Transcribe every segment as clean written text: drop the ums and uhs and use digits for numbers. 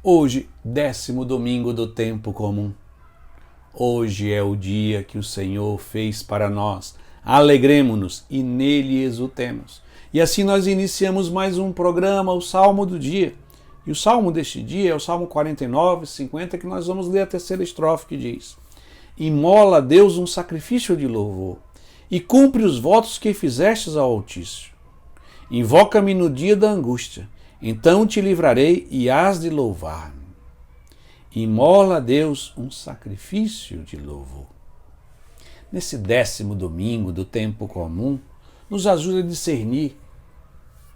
Hoje, 10º domingo do tempo comum. Hoje é o dia que o Senhor fez para nós. Alegremo-nos e nele exultemos. E assim nós iniciamos mais um programa, o Salmo do Dia. E o Salmo deste dia é o Salmo 49, 50, que nós vamos ler a terceira estrofe que diz: Imola a Deus um sacrifício de louvor e cumpre os votos que fizestes ao Altíssimo. Invoca-me no dia da angústia, então te livrarei e hás de louvar-me. Imola a Deus um sacrifício de louvor. Nesse 10º domingo do tempo comum, nos ajuda a discernir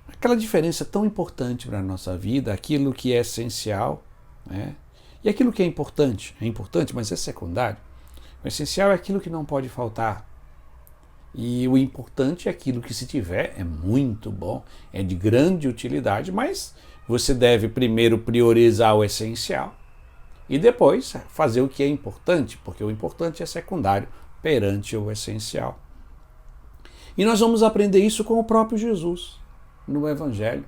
aquela diferença tão importante para a nossa vida, aquilo que é essencial, né? E aquilo que é importante, mas é secundário. O essencial é aquilo que não pode faltar. E o importante é aquilo que, se tiver, é muito bom, é de grande utilidade, mas você deve primeiro priorizar o essencial e depois fazer o que é importante, porque o importante é secundário perante o essencial. E nós vamos aprender isso com o próprio Jesus, no Evangelho.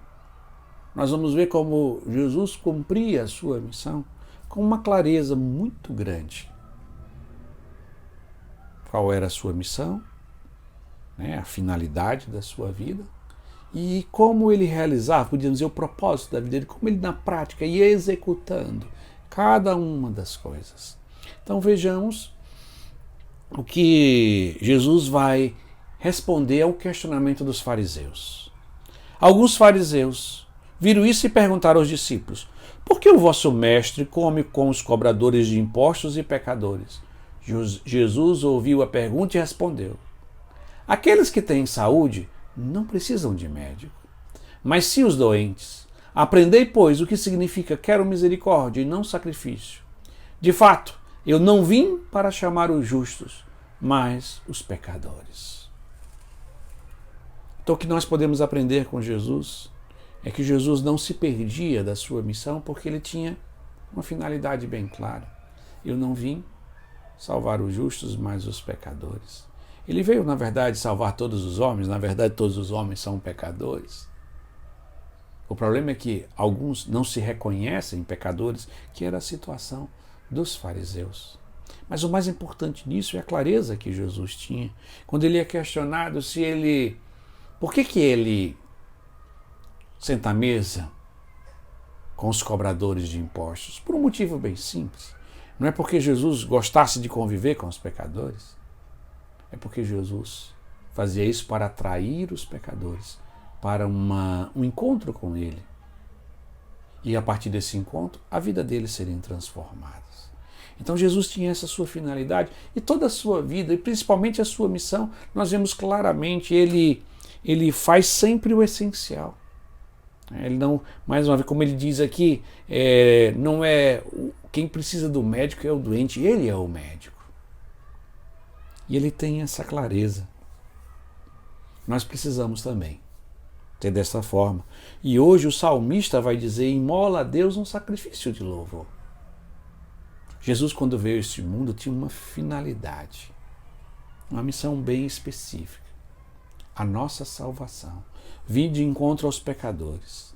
Nós vamos ver como Jesus cumpria a sua missão com uma clareza muito grande. Qual era a sua missão? A finalidade da sua vida e como ele realizava, podíamos dizer, o propósito da vida dele, como ele na prática ia executando cada uma das coisas. Então vejamos o que Jesus vai responder ao questionamento dos fariseus. Alguns fariseus viram isso e perguntaram aos discípulos: por que o vosso mestre come com os cobradores de impostos e pecadores? Jesus ouviu a pergunta e respondeu: aqueles que têm saúde não precisam de médico, mas sim os doentes. Aprendei, pois, o que significa quero misericórdia e não sacrifício. De fato, eu não vim para chamar os justos, mas os pecadores. Então, o que nós podemos aprender com Jesus é que Jesus não se perdia da sua missão porque ele tinha uma finalidade bem clara. Eu não vim salvar os justos, mas os pecadores. Ele veio, na verdade, salvar todos os homens, na verdade todos os homens são pecadores. O problema é que alguns não se reconhecem pecadores, que era a situação dos fariseus. Mas o mais importante nisso é a clareza que Jesus tinha. Quando ele é questionado por que ele senta à mesa com os cobradores de impostos? Por um motivo bem simples. Não é porque Jesus gostasse de conviver com os pecadores. É porque Jesus fazia isso para atrair os pecadores para um encontro com ele. E a partir desse encontro, a vida deles seria transformada. Então Jesus tinha essa sua finalidade e toda a sua vida, e principalmente a sua missão, nós vemos claramente, ele faz sempre o essencial. Ele não, mais uma vez, como ele diz aqui, não é quem precisa do médico é o doente, ele é o médico. E ele tem essa clareza. Nós precisamos também ter dessa forma. E hoje o salmista vai dizer: imola a Deus um sacrifício de louvor. Jesus, quando veio a este mundo, tinha uma finalidade, uma missão bem específica: a nossa salvação. Vir de encontro aos pecadores,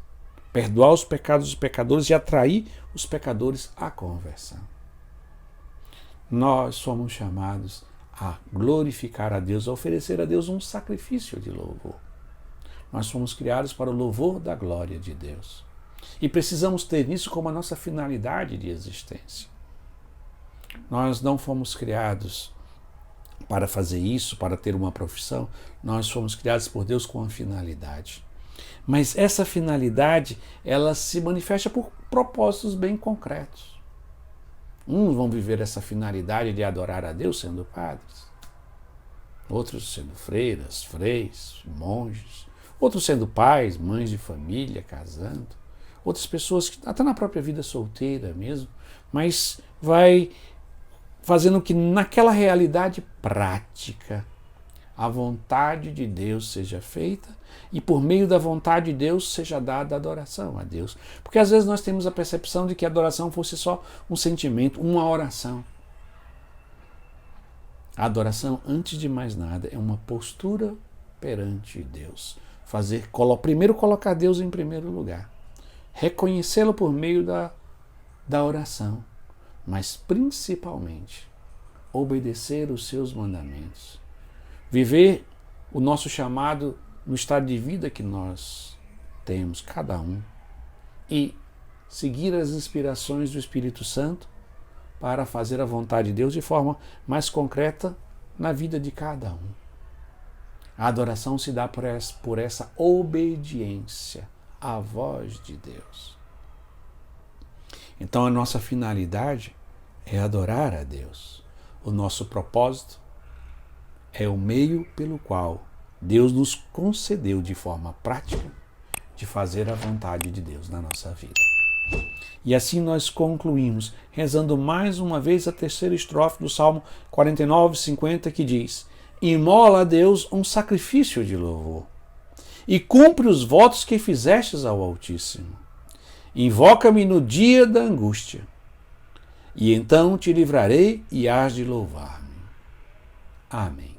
perdoar os pecados dos pecadores e atrair os pecadores à conversão. Nós somos chamados a glorificar a Deus, a oferecer a Deus um sacrifício de louvor. Nós fomos criados para o louvor da glória de Deus. E precisamos ter isso como a nossa finalidade de existência. Nós não fomos criados para fazer isso, para ter uma profissão. Nós fomos criados por Deus com uma finalidade. Mas essa finalidade, ela se manifesta por propósitos bem concretos. Uns vão viver essa finalidade de adorar a Deus sendo padres, outros sendo freiras, freis, monges, outros sendo pais, mães de família, casando, outras pessoas que até na própria vida solteira mesmo, mas vai fazendo que naquela realidade prática a vontade de Deus seja feita e por meio da vontade de Deus seja dada adoração a Deus. Porque às vezes nós temos a percepção de que a adoração fosse só um sentimento, uma oração. A adoração, antes de mais nada, é uma postura perante Deus. Primeiro colocar Deus em primeiro lugar. Reconhecê-lo por meio da oração, mas principalmente obedecer os seus mandamentos, viver o nosso chamado no estado de vida que nós temos, cada um, e seguir as inspirações do Espírito Santo para fazer a vontade de Deus de forma mais concreta na vida de cada um. A adoração se dá por essa obediência à voz de Deus. Então a nossa finalidade é adorar a Deus. O nosso propósito é o meio pelo qual Deus nos concedeu de forma prática de fazer a vontade de Deus na nossa vida. E assim nós concluímos, rezando mais uma vez a terceira estrofe do Salmo 49, 50, que diz: imola a Deus um sacrifício de louvor e cumpre os votos que fizestes ao Altíssimo. Invoca-me no dia da angústia, e então te livrarei e hás de louvar-me. Amém.